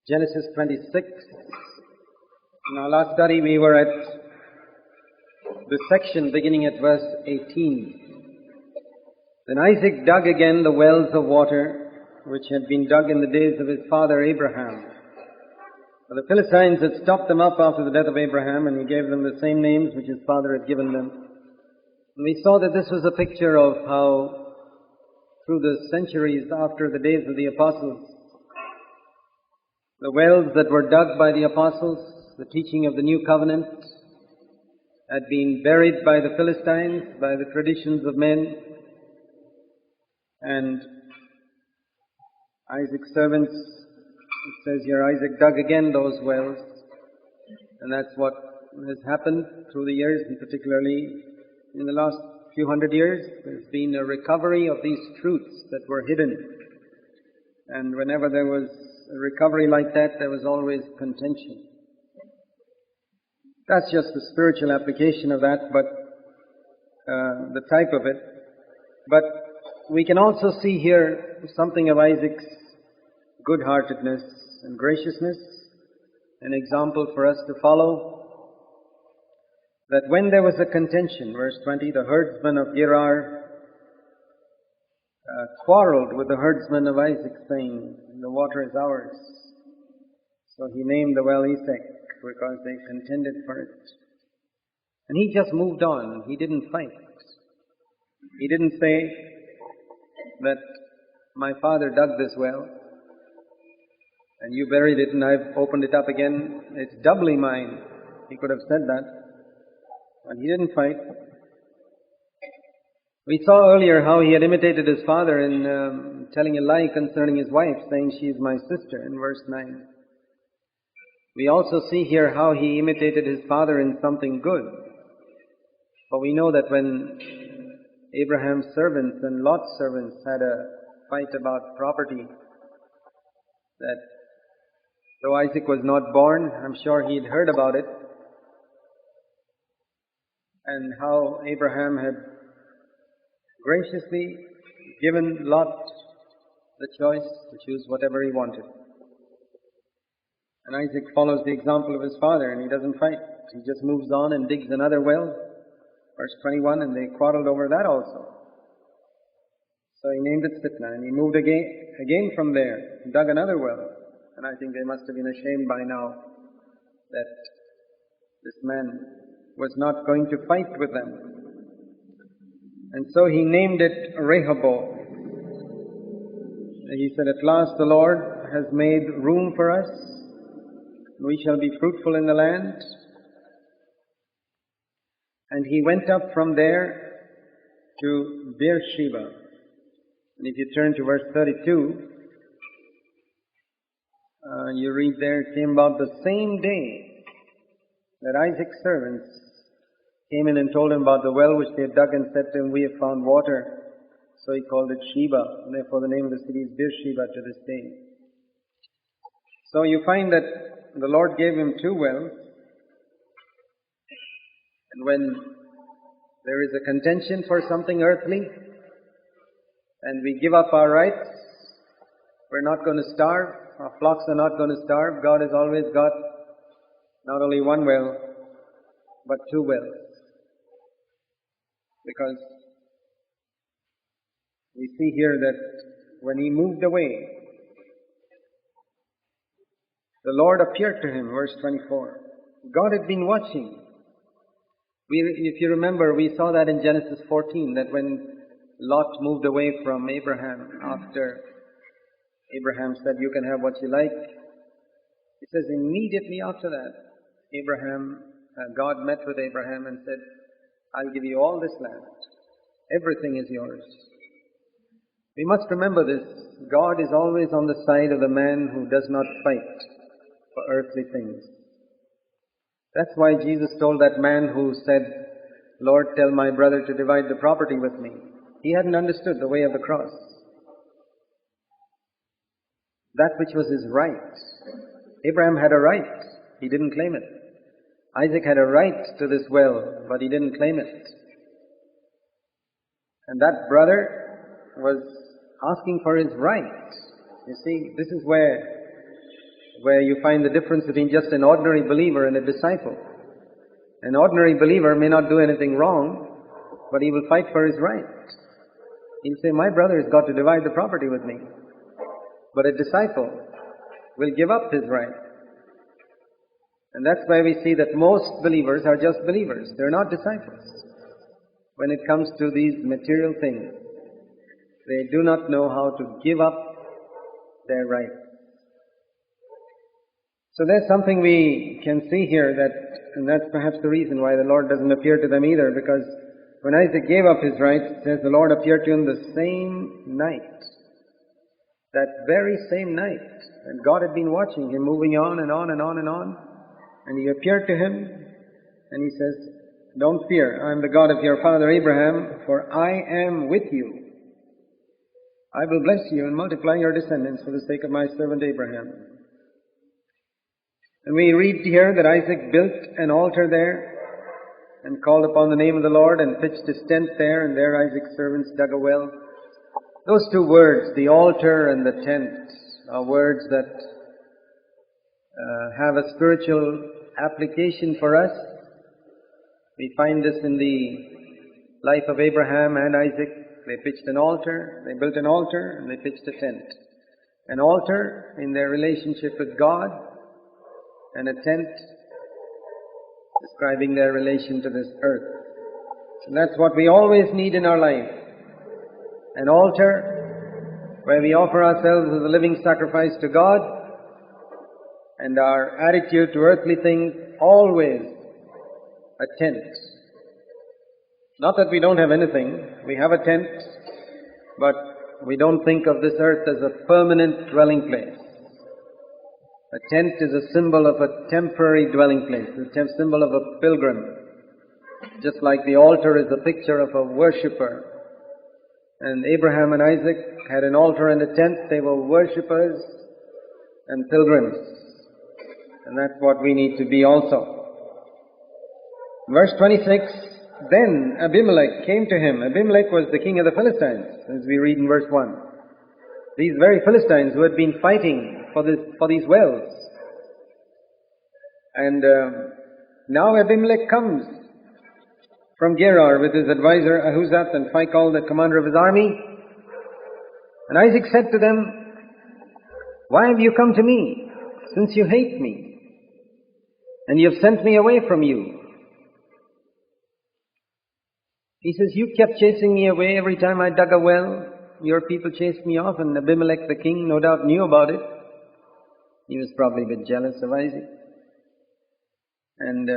Genesis 26. In our last study we were at the section beginning at verse 18. Then Isaac dug again the wells of water which had been dug in the days of his father Abraham. For the Philistines had stopped them up after the death of Abraham, and he gave them the same names which his father had given them. And we saw that this was a picture of how through the centuries after the days of the apostles, the wells that were dug by the apostles, the teaching of the new covenant, had been buried by the Philistines, by the traditions of men, and Isaac's servants, it says here, Isaac dug again those wells, and that's what has happened through the years, and particularly in the last few hundred years. There's been a recovery of these truths that were hidden, and whenever there was a recovery like that, there was always contention. That's just the spiritual application of that, but the type of it. But we can also see here something of Isaac's good-heartedness and graciousness, an example for us to follow, that when there was a contention, verse 20, the herdsman of Gerar quarreled with the herdsman of Isaac, saying, the water is ours. So he named the well Esek, because they contended for it. And he just moved on. He didn't fight. He didn't say that my father dug this well, and you buried it and I've opened it up again. It's doubly mine. He could have said that. But he didn't fight. We saw earlier how he had imitated his father in telling a lie concerning his wife, saying she is my sister, in verse 9. We also see here how he imitated his father in something good. For we know that when Abraham's servants and Lot's servants had a fight about property, that though Isaac was not born, I'm sure he'd heard about it, and how Abraham had graciously given Lot the choice to choose whatever he wanted. And Isaac follows the example of his father, and he doesn't fight. He just moves on and digs another well. Verse 21, and they quarreled over that also. So he named it Sitnah, and he moved again from there, and dug another well. And I think they must have been ashamed by now that this man was not going to fight with them. And so he named it Rehoboth. He said, at last the Lord has made room for us. We shall be fruitful in the land. And he went up from there to Beersheba. And if you turn to verse 32, you read there, it came about the same day that Isaac's servants came in and told him about the well which they had dug, and said to him, we have found water. So he called it Sheba, and therefore the name of the city is Beersheba to this day. So you find that the Lord gave him two wells, and when there is a contention for something earthly, and we give up our rights, we're not going to starve, our flocks are not going to starve. God has always got not only one well, but two wells. Because we see here that when he moved away, the Lord appeared to him, verse 24. God had been watching. If you remember, we saw that in Genesis 14, that when Lot moved away from Abraham, after Abraham said, you can have what you like, it says immediately after that, God met with Abraham and said, I'll give you all this land. Everything is yours. We must remember this. God is always on the side of the man who does not fight for earthly things. That's why Jesus told that man who said, Lord, tell my brother to divide the property with me. He hadn't understood the way of the cross. That which was his right. Abraham had a right. He didn't claim it. Isaac had a right to this well, but he didn't claim it. And that brother was asking for his right. You see, this is where where you find the difference between just an ordinary believer and a disciple. An ordinary believer may not do anything wrong, but he will fight for his right. He'll say, my brother has got to divide the property with me. But a disciple will give up his right. And that's why we see that most believers are just believers. They're not disciples. When it comes to these material things, they do not know how to give up their rights. So there's something we can see here and that's perhaps the reason why the Lord doesn't appear to them either, because when Isaac gave up his rights, it says the Lord appeared to him the same night. That very same night. And God had been watching him moving on and on and on and on. And he appeared to him and he says, don't fear, I am the God of your father Abraham, for I am with you. I will bless you and multiply your descendants for the sake of my servant Abraham. And we read here that Isaac built an altar there and called upon the name of the Lord and pitched his tent there, and there Isaac's servants dug a well. Those two words, the altar and the tent, are words that have a spiritual application for us. We find this in the life of Abraham and Isaac. They pitched an altar, they built an altar, and they pitched a tent. An altar in their relationship with God, and a tent describing their relation to this earth. And that's what we always need in our life. An altar where we offer ourselves as a living sacrifice to God, and our attitude to earthly things always a tent. Not that we don't have anything, we have a tent, but we don't think of this earth as a permanent dwelling place. A tent is a symbol of a temporary dwelling place, a symbol of a pilgrim. Just like the altar is a picture of a worshipper. And Abraham and Isaac had an altar and a tent. They were worshippers and pilgrims. And that's what we need to be also. Verse 26, then Abimelech came to him. Abimelech was the king of the Philistines, as we read in verse 1. These very Philistines who had been fighting for these wells. And now Abimelech comes from Gerar with his advisor Ahuzath and Phicol, the commander of his army. And Isaac said to them, why have you come to me, since you hate me, and you have sent me away from you? He says, you kept chasing me away every time I dug a well. Your people chased me off, and Abimelech the king no doubt knew about it. He was probably a bit jealous of Isaac. And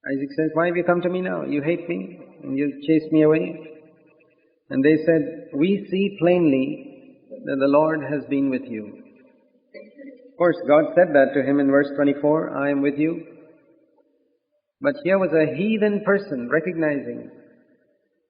Isaac says, why have you come to me now? You hate me and you chased me away. And they said, we see plainly that the Lord has been with you. Of course, God said that to him in verse 24, I am with you. But here was a heathen person recognizing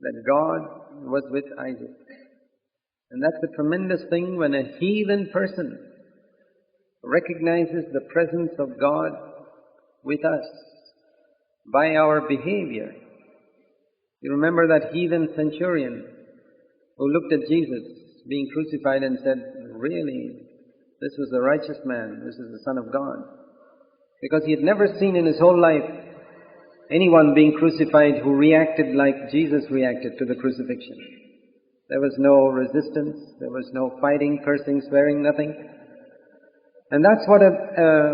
that God was with Isaac. And that's a tremendous thing when a heathen person recognizes the presence of God with us by our behavior. You remember that heathen centurion who looked at Jesus being crucified and said, really, this was a righteous man, this is the Son of God. Because he had never seen in his whole life anyone being crucified who reacted like Jesus reacted to the crucifixion. There was no resistance, there was no fighting, cursing, swearing, nothing. And that's what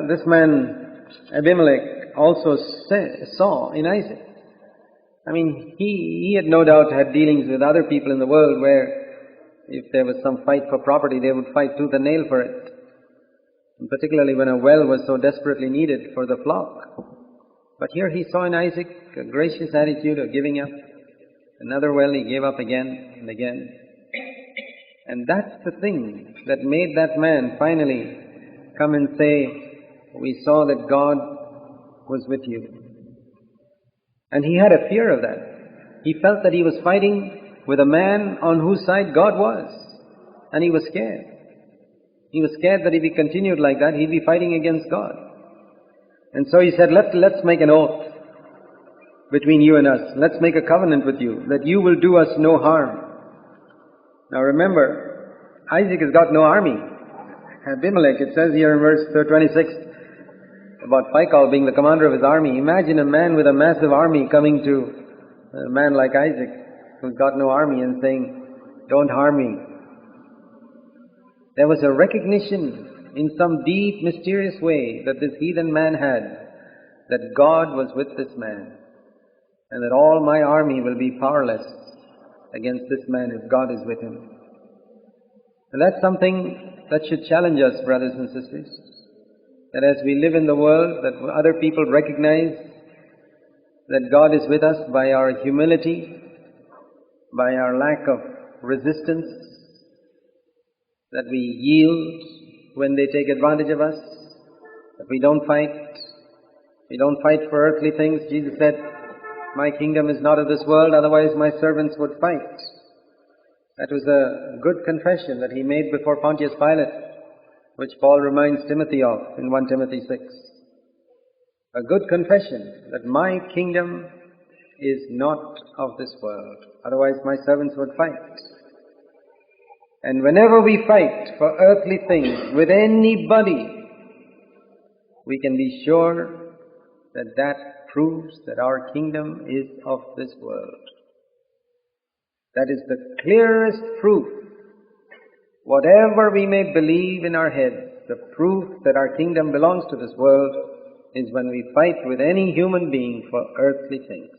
this man Abimelech also saw in Isaac. I mean, he had no doubt had dealings with other people in the world where if there was some fight for property, they would fight tooth and nail for it. And particularly when a well was so desperately needed for the flock. But here he saw in Isaac a gracious attitude of giving up. Another well he gave up again and again. And that's the thing that made that man finally come and say, we saw that God was with you. And he had a fear of that. He felt that he was fighting with a man on whose side God was. And he was scared. He was scared that if he continued like that, he'd be fighting against God. And so he said, let's make an oath between you and us. Let's make a covenant with you that you will do us no harm. Now remember, Isaac has got no army. Abimelech, it says here in verse 26 about Phicol being the commander of his army. Imagine a man with a massive army coming to a man like Isaac, who's got no army, and saying, "Don't harm me." There was a recognition in some deep, mysterious way that this heathen man had, that God was with this man, and that all my army will be powerless against this man if God is with him. And that's something that should challenge us, brothers and sisters, that as we live in the world, that other people recognize that God is with us by our humility, by our lack of resistance, that we yield when they take advantage of us, that we don't fight. We don't fight for earthly things. Jesus said, "My kingdom is not of this world, otherwise my servants would fight." That was a good confession that he made before Pontius Pilate, which Paul reminds Timothy of in 1 Timothy 6. A good confession that my kingdom is not of this world, otherwise my servants would fight. And whenever we fight for earthly things with anybody, we can be sure that that proves that our kingdom is of this world. That is the clearest proof. Whatever we may believe in our heads, the proof that our kingdom belongs to this world is when we fight with any human being for earthly things.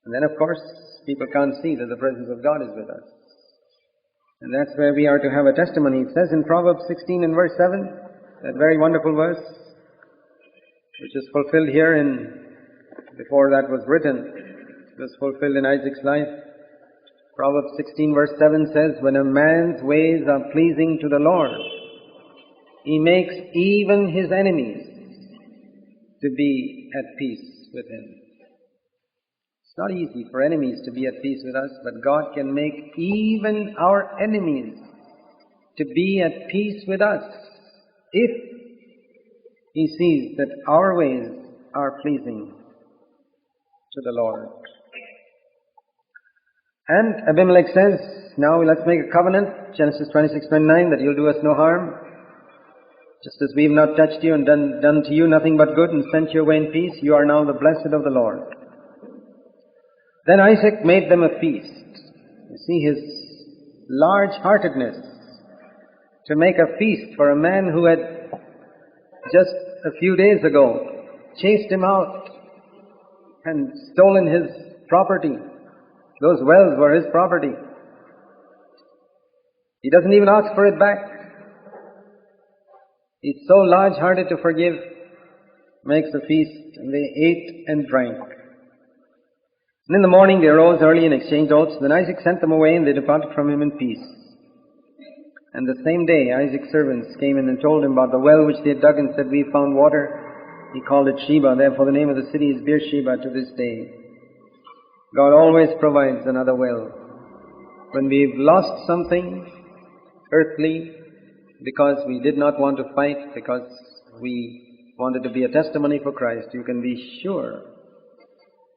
And then, of course, people can't see that the presence of God is with us. And that's where we are to have a testimony. It says in Proverbs 16 and verse 7, that very wonderful verse, which is fulfilled here before that was written, it was fulfilled in Isaac's life. Proverbs 16 verse 7 says, "When a man's ways are pleasing to the Lord, he makes even his enemies to be at peace with him." It's not easy for enemies to be at peace with us, but God can make even our enemies to be at peace with us if He sees that our ways are pleasing to the Lord. And Abimelech says, "Now let's make a covenant," Genesis 26:29, "that you'll do us no harm, just as we've not touched you and done to you nothing but good and sent you away in peace. You are now the blessed of the Lord." Then Isaac made them a feast. You see his large-heartedness to make a feast for a man who had just a few days ago chased him out and stolen his property. Those wells were his property. He doesn't even ask for it back. He's so large-hearted to forgive, makes a feast, and they ate and drank. And in the morning they arose early and exchanged oaths. Then Isaac sent them away, and they departed from him in peace. And the same day Isaac's servants came in and told him about the well which they had dug, and said, "We found water." He called it Sheba. Therefore the name of the city is Beersheba to this day. God always provides another well. When we've lost something earthly because we did not want to fight, because we wanted to be a testimony for Christ, you can be sure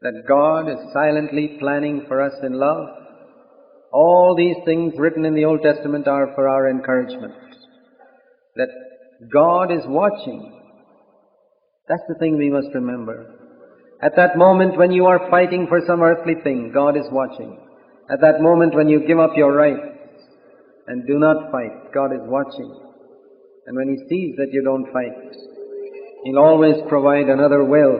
that God is silently planning for us in love. All these things written in the Old Testament are for our encouragement. That God is watching. That's the thing we must remember. At that moment when you are fighting for some earthly thing, God is watching. At that moment when you give up your rights and do not fight, God is watching. And when He sees that you don't fight, He'll always provide another well